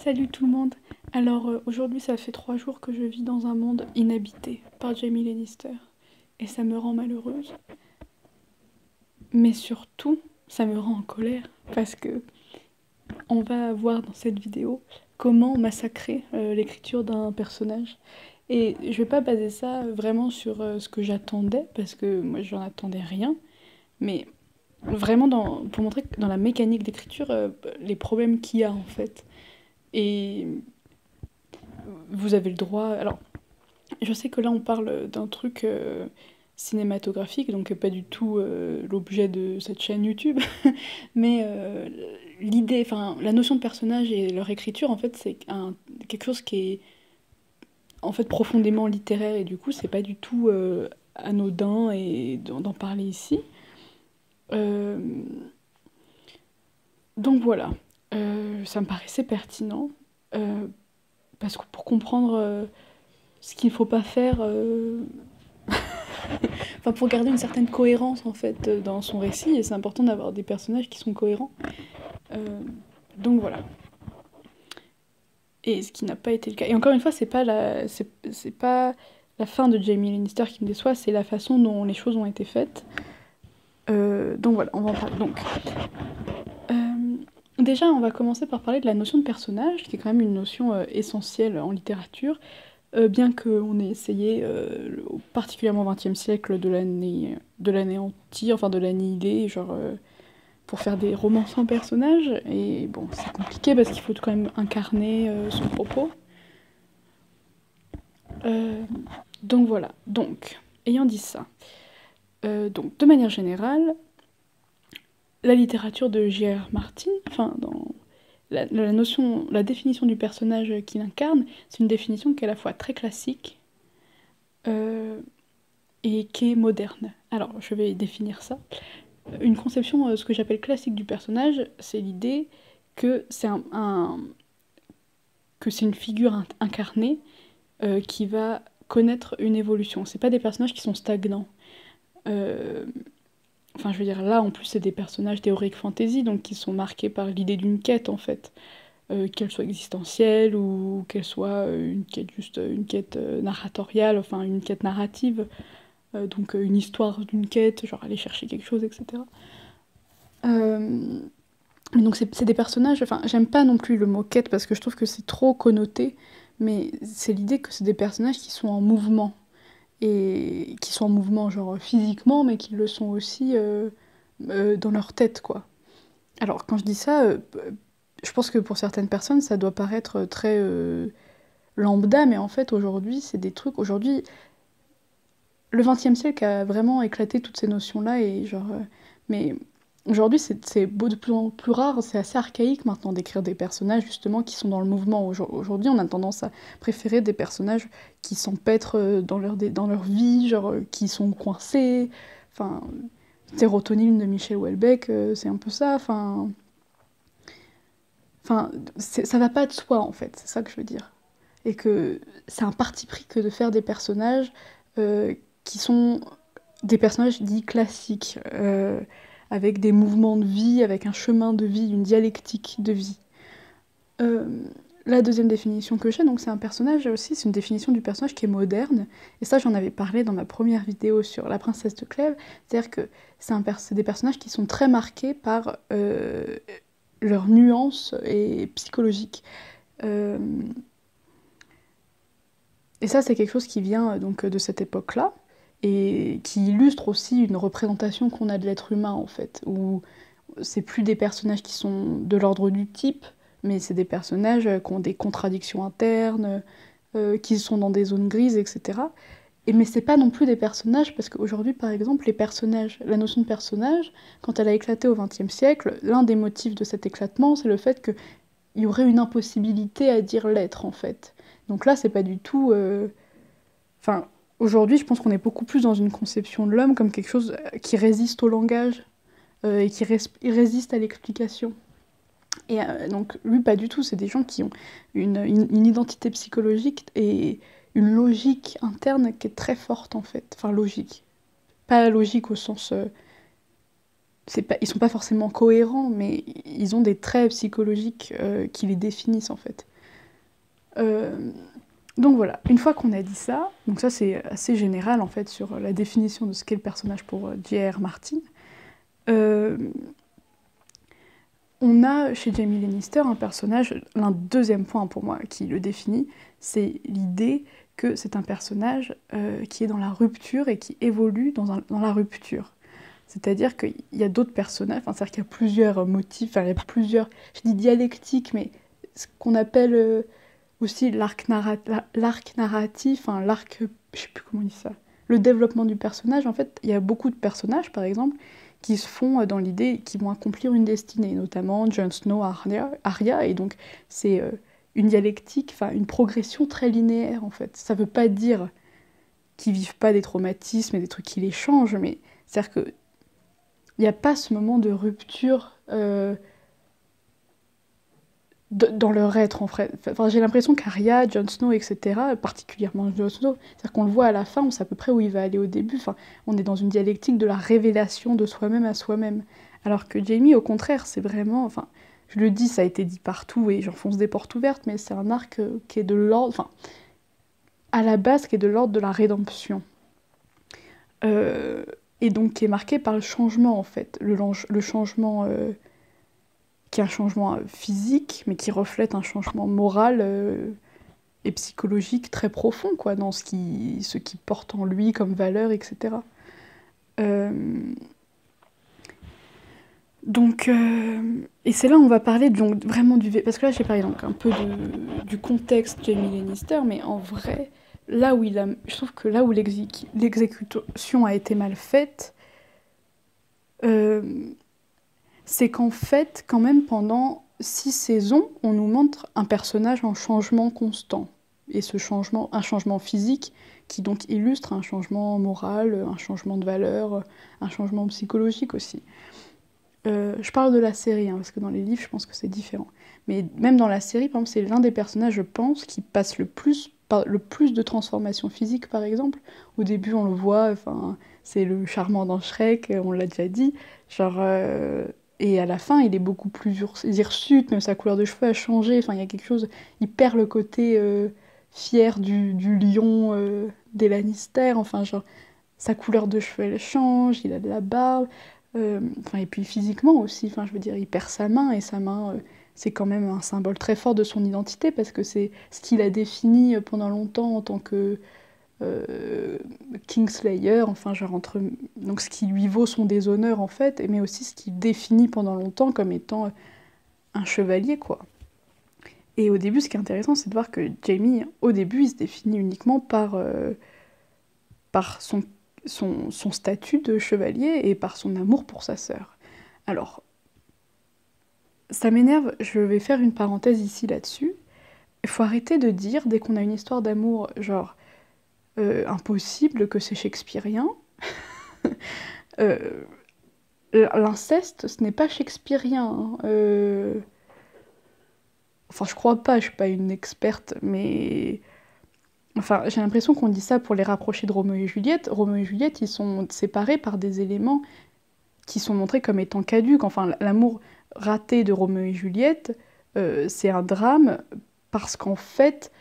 Salut tout le monde. Alors aujourd'hui ça fait 3 jours que je vis dans un monde inhabité par Jamie Lannister et ça me rend malheureuse. Mais surtout ça me rend en colère parce que on va voir dans cette vidéo comment massacrer l'écriture d'un personnage. Et je vais pas baser ça vraiment sur ce que j'attendais parce que moi j'en attendais rien. Mais vraiment pour montrer que dans la mécanique d'écriture les problèmes qu'il y a en fait. Et vous avez le droit. Alors, je sais que là, on parle d'un truc cinématographique, donc pas du tout l'objet de cette chaîne YouTube, mais l'idée, enfin, la notion de personnage et leur écriture, en fait, c'est quelque chose qui est en fait profondément littéraire, et du coup, c'est pas du tout anodin et d'en parler ici. Euh, donc voilà, ça me paraissait pertinent, euh, parce que pour comprendre ce qu'il ne faut pas faire, enfin pour garder une certaine cohérence en fait dans son récit, et c'est important d'avoir des personnages qui sont cohérents. Euh, donc voilà. Et ce qui n'a pas été le cas. Et encore une fois, c'est pas la fin de Jamie Lannister qui me déçoit, c'est la façon dont les choses ont été faites. Donc voilà, on va en parler. Donc, déjà, on va commencer par parler de la notion de personnage, qui est quand même une notion essentielle en littérature. Bien qu'on ait essayé, particulièrement au XXe siècle, de l'anéantir, enfin de l'annihiler, genre pour faire des romans sans personnage. Et bon, c'est compliqué parce qu'il faut quand même incarner son propos. Euh, donc voilà. Donc, ayant dit ça, donc de manière générale, la littérature de J.R.R. Martin, enfin dans la notion, la définition du personnage qu'il incarne, c'est une définition qui est à la fois très classique. Euh, et qui est moderne. Alors, je vais définir ça. Une conception, ce que j'appelle classique du personnage, c'est l'idée que que c'est une figure incarnée qui va connaître une évolution. C'est pas des personnages qui sont stagnants. Euh, Enfin, je veux dire, là, en plus, c'est des personnages théoriques fantasy, donc qui sont marqués par l'idée d'une quête, en fait. Qu'elle soit existentielle ou qu'elle soit une quête juste une quête narratoriale, enfin une quête narrative. Donc une histoire d'une quête, genre aller chercher quelque chose, etc. Euh, donc c'est des personnages, enfin j'aime pas non plus le mot quête parce que je trouve que c'est trop connoté, mais c'est l'idée que c'est des personnages qui sont en mouvement, et qui sont en mouvement genre physiquement, mais qui le sont aussi dans leur tête, quoi. Alors quand je dis ça, je pense que pour certaines personnes ça doit paraître très lambda, mais en fait aujourd'hui c'est des trucs, aujourd'hui le XXe siècle a vraiment éclaté toutes ces notions-là et genre, mais aujourd'hui c'est de plus en plus rare, c'est assez archaïque maintenant d'écrire des personnages justement qui sont dans le mouvement. Aujourd'hui, on a tendance à préférer des personnages qui s'empêtrent dans leur vie, genre qui sont coincés. Enfin, Sérotonine de Michel Houellebecq, c'est un peu ça. Enfin, ça va pas de soi en fait, c'est ça que je veux dire. Et que c'est un parti pris que de faire des personnages euh, qui sont des personnages dits classiques, avec des mouvements de vie, avec un chemin de vie, une dialectique de vie. Euh, la deuxième définition que j'ai, donc c'est un personnage aussi, c'est une définition du personnage qui est moderne, et ça j'en avais parlé dans ma première vidéo sur La Princesse de Clèves, c'est-à-dire que c'est des personnages qui sont très marqués par leurs nuances et psychologiques. Euh, Et ça, c'est quelque chose qui vient donc de cette époque-là et qui illustre aussi une représentation qu'on a de l'être humain en fait, où c'est plus des personnages qui sont de l'ordre du type, mais c'est des personnages qui ont des contradictions internes, qui sont dans des zones grises, etc. Et mais c'est pas non plus des personnages parce qu'aujourd'hui, par exemple, les personnages, la notion de personnage, quand elle a éclaté au XXe siècle, l'un des motifs de cet éclatement, c'est le fait qu'il y aurait une impossibilité à dire l'être en fait. Donc là, c'est pas du tout. Enfin, aujourd'hui, je pense qu'on est beaucoup plus dans une conception de l'homme comme quelque chose qui résiste au langage et qui résiste à l'explication. Et donc, lui, pas du tout. C'est des gens qui ont une identité psychologique et une logique interne qui est très forte, en fait. Enfin, logique. Pas logique au sens... ils sont pas forcément cohérents, mais ils ont des traits psychologiques qui les définissent, en fait. Euh, donc voilà, une fois qu'on a dit ça, donc ça c'est assez général en fait sur la définition de ce qu'est le personnage pour J.R.R. Martin, euh, on a chez Jaime Lannister un personnage, l'un deuxième point pour moi qui le définit, c'est l'idée que c'est un personnage qui est dans la rupture et qui évolue dans la rupture. C'est-à-dire qu'il y a d'autres personnages, enfin, c'est-à-dire qu'il y a plusieurs motifs, enfin, il y a plusieurs, je dis dialectiques, mais ce qu'on appelle aussi l'arc narratif, enfin, l'arc, je sais plus comment on dit ça, le développement du personnage, en fait, il y a beaucoup de personnages, par exemple, qui se font dans l'idée qu'ils vont accomplir une destinée, notamment Jon Snow, Arya, et donc c'est une dialectique, enfin, une progression très linéaire, en fait. Ça veut pas dire qu'ils vivent pas des traumatismes et des trucs qui les changent, mais c'est-à-dire que il n'y a pas ce moment de rupture dans leur être, en fait. Enfin, j'ai l'impression qu'Arya, Jon Snow, etc., particulièrement Jon Snow, c'est-à-dire qu'on le voit à la fin, on sait à peu près où il va aller au début. Enfin, on est dans une dialectique de la révélation de soi-même à soi-même. Alors que Jaime, au contraire, c'est vraiment... Enfin, je le dis, ça a été dit partout et j'enfonce des portes ouvertes, mais c'est un arc qui est de l'ordre... Enfin, à la base, qui est de l'ordre de la rédemption. Euh, et donc qui est marqué par le changement, en fait. Le changement... qui est un changement physique, mais qui reflète un changement moral et psychologique très profond, quoi, dans ce qui porte en lui comme valeur, etc. Euh, et c'est là où on va parler donc, vraiment du... Parce que là, j'ai parlé donc, un peu du contexte Jaime Lannister, mais en vrai, là où je trouve que là où l'exécution a été mal faite, euh, c'est qu'en fait, quand même, pendant 6 saisons, on nous montre un personnage en changement constant. Et ce changement, un changement physique qui donc illustre un changement moral, un changement de valeur, un changement psychologique aussi. Je parle de la série, hein, parce que dans les livres, je pense que c'est différent. Mais même dans la série, par exemple, c'est l'un des personnages, je pense, qui passe par le plus de transformations physiques, par exemple. Au début, on le voit, enfin, c'est le charmant dans Shrek, on l'a déjà dit. Genre, et à la fin, il est beaucoup plus hirsute, même sa couleur de cheveux a changé. Enfin, il y a quelque chose, il perd le côté fier du lion des Lannister. Enfin, genre, sa couleur de cheveux, elle change, il a de la barbe. Enfin, et puis physiquement aussi, enfin, je veux dire, il perd sa main, et sa main, c'est quand même un symbole très fort de son identité, parce que c'est ce qu'il a défini pendant longtemps en tant que euh, Kingslayer, enfin, genre donc ce qui lui vaut son déshonneur, en fait, mais aussi ce qu'il définit pendant longtemps comme étant un chevalier, quoi. Et au début, ce qui est intéressant, c'est de voir que Jaime, au début, il se définit uniquement par son statut de chevalier et par son amour pour sa sœur. Alors, ça m'énerve, je vais faire une parenthèse ici là-dessus. Il faut arrêter de dire, dès qu'on a une histoire d'amour, genre, impossible, que c'est shakespearien. Euh, L'inceste, ce n'est pas shakespearien, hein. Enfin, je crois pas, je suis pas une experte, mais... Enfin, j'ai l'impression qu'on dit ça pour les rapprocher de Roméo et Juliette. Roméo et Juliette, ils sont séparés par des éléments qui sont montrés comme étant caduques. Enfin, l'amour raté de Roméo et Juliette, c'est un drame parce qu'en fait,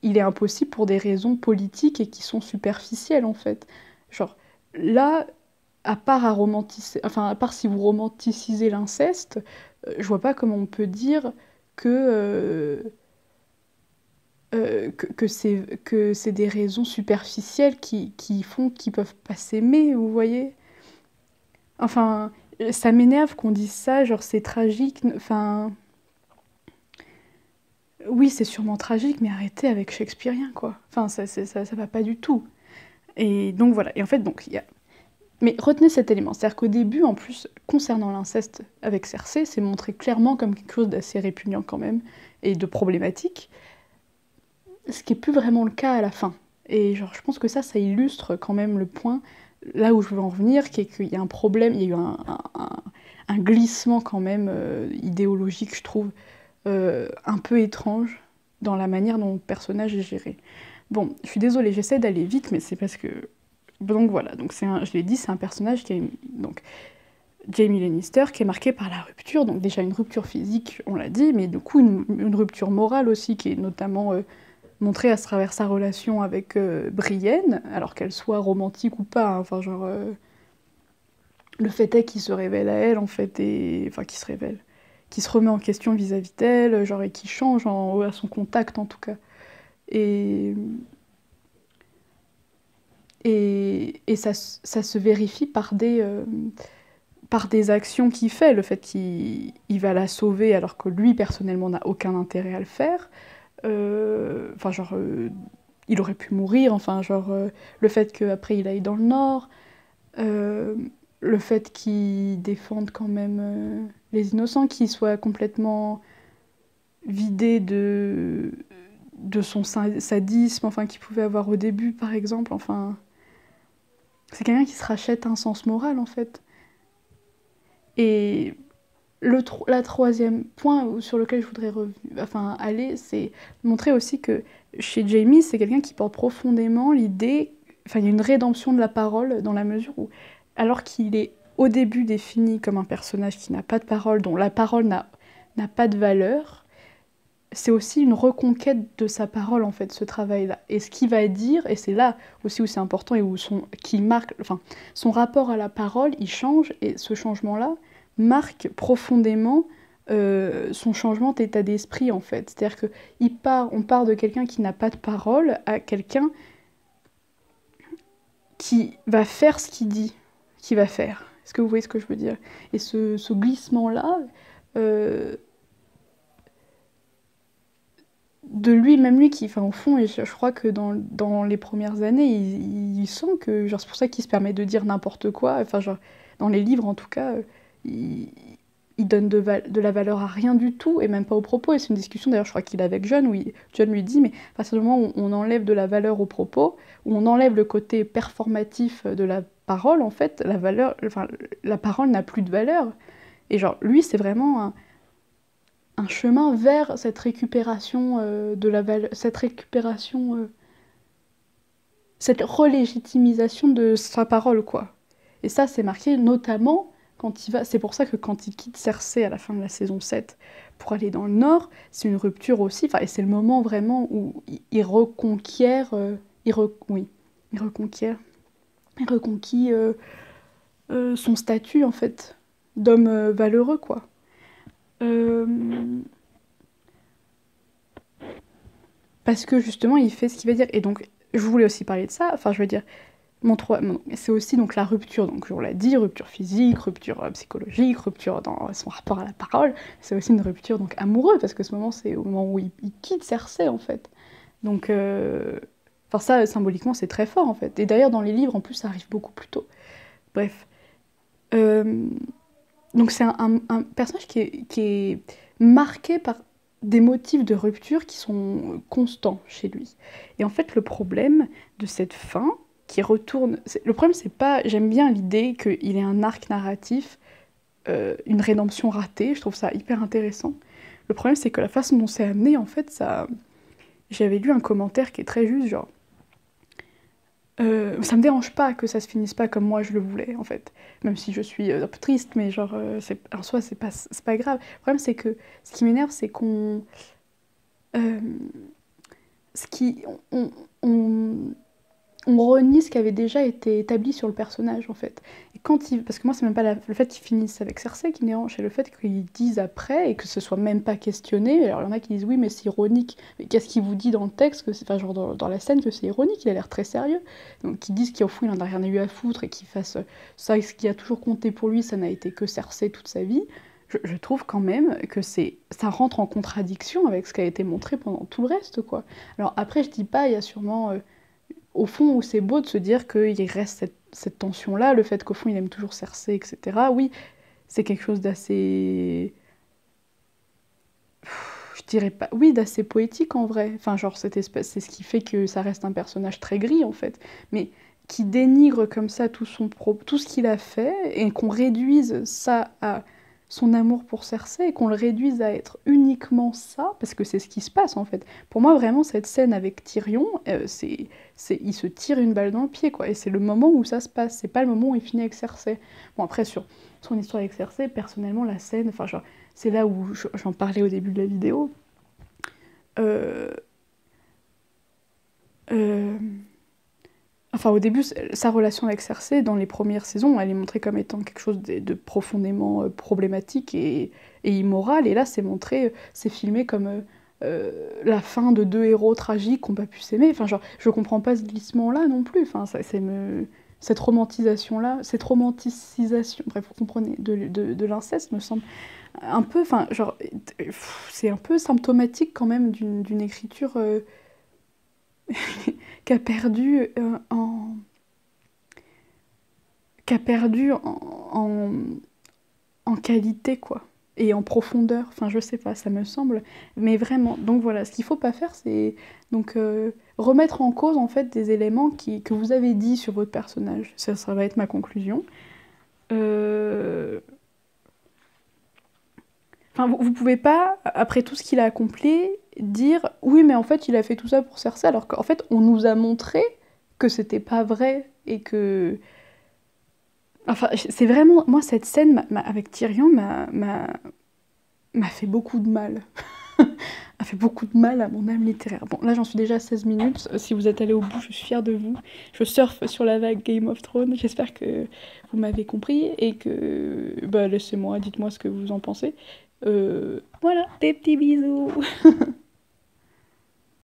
il est impossible pour des raisons politiques et qui sont superficielles, en fait. Genre, là, à part si vous romanticisez l'inceste, je vois pas comment on peut dire que c'est des raisons superficielles qui font qu'ils peuvent pas s'aimer, vous voyez? Enfin, ça m'énerve qu'on dise ça, genre c'est tragique. Enfin, oui, c'est sûrement tragique, mais arrêtez avec shakespearien, quoi. Enfin, ça va pas du tout. Et donc voilà. Et en fait, donc, il y a... Mais retenez cet élément, c'est-à-dire qu'au début, en plus, concernant l'inceste avec Cersei, c'est montré clairement comme quelque chose d'assez répugnant quand même, et de problématique, ce qui est plus vraiment le cas à la fin. Et genre, je pense que ça illustre quand même le point, là où je veux en venir, qui est qu'il y a un problème, il y a eu un glissement quand même idéologique, je trouve, un peu étrange dans la manière dont le personnage est géré. Bon, je suis désolée, j'essaie d'aller vite, mais c'est parce que... Donc voilà, donc je l'ai dit, c'est un personnage qui a donc Jaime Lannister qui est marqué par la rupture, donc déjà une rupture physique, on l'a dit, mais du coup une rupture morale aussi, qui est notamment montrée à travers sa relation avec Brienne, alors qu'elle soit romantique ou pas, hein, enfin genre... le fait est qu'il se révèle à elle, en fait, et... Enfin, qu'il se révèle. Qu'il se remet en question vis-à-vis d'elle, genre, et qu'il change à son contact, en tout cas. Et... Et ça se vérifie par des actions qu'il fait, le fait qu'il va la sauver alors que lui, personnellement, n'a aucun intérêt à le faire. Enfin, genre, il aurait pu mourir, enfin, genre, le fait qu'après il aille dans le nord, euh, le fait qu'il défende quand même les innocents, qu'il soit complètement vidé de son sadisme, enfin, qu'il pouvait avoir au début, par exemple, enfin... C'est quelqu'un qui se rachète un sens moral, en fait. Et la troisième point sur lequel je voudrais aller, c'est montrer aussi que chez Jamie, c'est quelqu'un qui porte profondément l'idée... Enfin, il y a une rédemption de la parole dans la mesure où, alors qu'il est au début défini comme un personnage qui n'a pas de parole, dont la parole n'a pas de valeur, c'est aussi une reconquête de sa parole, en fait, ce travail-là. Et ce qu'il va dire, et c'est là aussi où c'est important et où qui marque, enfin, son rapport à la parole, il change, et ce changement-là marque profondément son changement d'état d'esprit, en fait. C'est-à-dire que on part de quelqu'un qui n'a pas de parole à quelqu'un qui va faire ce qu'il dit qu'il va faire. Est-ce que vous voyez ce que je veux dire? Et ce glissement-là, euh, de lui, même lui qui, enfin au fond, et je crois que dans les premières années, il sent que, genre c'est pour ça qu'il se permet de dire n'importe quoi, enfin genre, dans les livres en tout cas, il donne de la valeur à rien du tout, et même pas aux propos, et c'est une discussion d'ailleurs je crois qu'il a avec John, où John lui dit, mais à partir du moment où on enlève de la valeur aux propos, où on enlève le côté performatif de la parole, en fait, la parole n'a plus de valeur, et genre lui c'est vraiment un chemin vers cette récupération cette récupération, cette relégitimisation de sa parole, quoi. Et ça, c'est marqué notamment quand il va... C'est pour ça que quand il quitte Cersei à la fin de la saison 7 pour aller dans le Nord, c'est une rupture aussi, enfin, et c'est le moment vraiment où il reconquiert... oui, il reconquiert... Il reconquit son statut, en fait, d'homme valeureux, quoi. Euh, Parce que justement, il fait ce qu'il va dire. Et donc, je voulais aussi parler de ça. Enfin, je veux dire, c'est aussi donc la rupture. Donc, on l'a dit, rupture physique, rupture psychologique, rupture dans son rapport à la parole. C'est aussi une rupture donc amoureuse, parce que ce moment, c'est au moment où il quitte Cersei, en fait. Donc, enfin, ça, symboliquement, c'est très fort, en fait. Et d'ailleurs, dans les livres, en plus, ça arrive beaucoup plus tôt. Bref. Euh, donc, c'est un personnage qui est marqué par des motifs de rupture qui sont constants chez lui. Et en fait, le problème de cette fin, qui retourne... Le problème, c'est pas... J'aime bien l'idée qu'il ait un arc narratif, une rédemption ratée, je trouve ça hyper intéressant. Le problème, c'est que la façon dont c'est amené, en fait, ça... J'avais lu un commentaire qui est très juste, genre... ça me dérange pas que ça se finisse pas comme moi je le voulais, en fait. Même si je suis un peu triste, mais genre, en soi, c'est pas grave. Le problème, c'est que ce qui m'énerve, c'est qu'on... euh, ce qui, on renie ce qui avait déjà été établi sur le personnage, en fait. Et quand parce que moi, c'est même pas le fait qu'ils finissent avec Cersei qui me dérange, c'est le fait qu'ils disent après et que ce soit même pas questionné. Alors, il y en a qui disent oui, mais c'est ironique. Mais qu'est-ce qu'il vous dit dans le texte, enfin, genre dans la scène, que c'est ironique, il a l'air très sérieux. Donc, qu'ils disent qu'au fond, il en a rien eu à foutre et qu'il fasse ça, ce qui a toujours compté pour lui, ça n'a été que Cersei toute sa vie. Je trouve quand même que ça rentre en contradiction avec ce qui a été montré pendant tout le reste, quoi. Alors après, je dis pas, il y a sûrement au fond où c'est beau de se dire qu'il reste cette tension-là, le fait qu'au fond il aime toujours Cersei, etc. Oui, c'est quelque chose d'assez... Je dirais pas... Oui, d'assez poétique en vrai. Enfin, genre, cette espèce, c'est ce qui fait que ça reste un personnage très gris, en fait. Mais qui dénigre comme ça tout ce qu'il a fait, et qu'on réduise ça à son amour pour Cersei et qu'on le réduise à être uniquement ça, parce que c'est ce qui se passe en fait. Pour moi, vraiment, cette scène avec Tyrion, il se tire une balle dans le pied, quoi. Et c'est le moment où ça se passe, c'est pas le moment où il finit avec Cersei. Bon, après, sur son histoire avec Cersei, personnellement, la scène, enfin, genre, c'est là où j'en parlais au début de la vidéo. Euh, euh, Enfin, au début, sa relation avec Cersei, dans les premières saisons, elle est montrée comme étant quelque chose de profondément problématique et immoral. Et là, c'est filmé comme la fin de deux héros tragiques qui n'ont pas pu s'aimer. Enfin, genre, je comprends pas ce glissement-là non plus. Enfin, cette romantisation-là, cette romanticisation, bref, vous comprenez, de l'inceste me semble un peu, enfin, genre, c'est un peu symptomatique quand même d'une écriture qui a perdu qui a perdu en qualité, quoi. Et en profondeur, enfin je sais pas, ça me semble, mais vraiment. Donc voilà, ce qu'il faut pas faire, c'est donc remettre en cause en fait des éléments que vous avez dit sur votre personnage. Ça va être ma conclusion. Euh, Enfin, vous pouvez pas, après tout ce qu'il a accompli, dire oui, mais en fait, il a fait tout ça pour Cersei, alors qu'en fait, on nous a montré que c'était pas vrai et que. Enfin, c'est vraiment. Moi, cette scène avec Tyrion m'a fait beaucoup de mal. A fait beaucoup de mal à mon âme littéraire. Bon, là, j'en suis déjà à 16 minutes. Si vous êtes allé au bout, je suis fière de vous. Je surfe sur la vague Game of Thrones. J'espère que vous m'avez compris et que. Bah, laissez-moi, dites-moi ce que vous en pensez. Voilà, des petits bisous.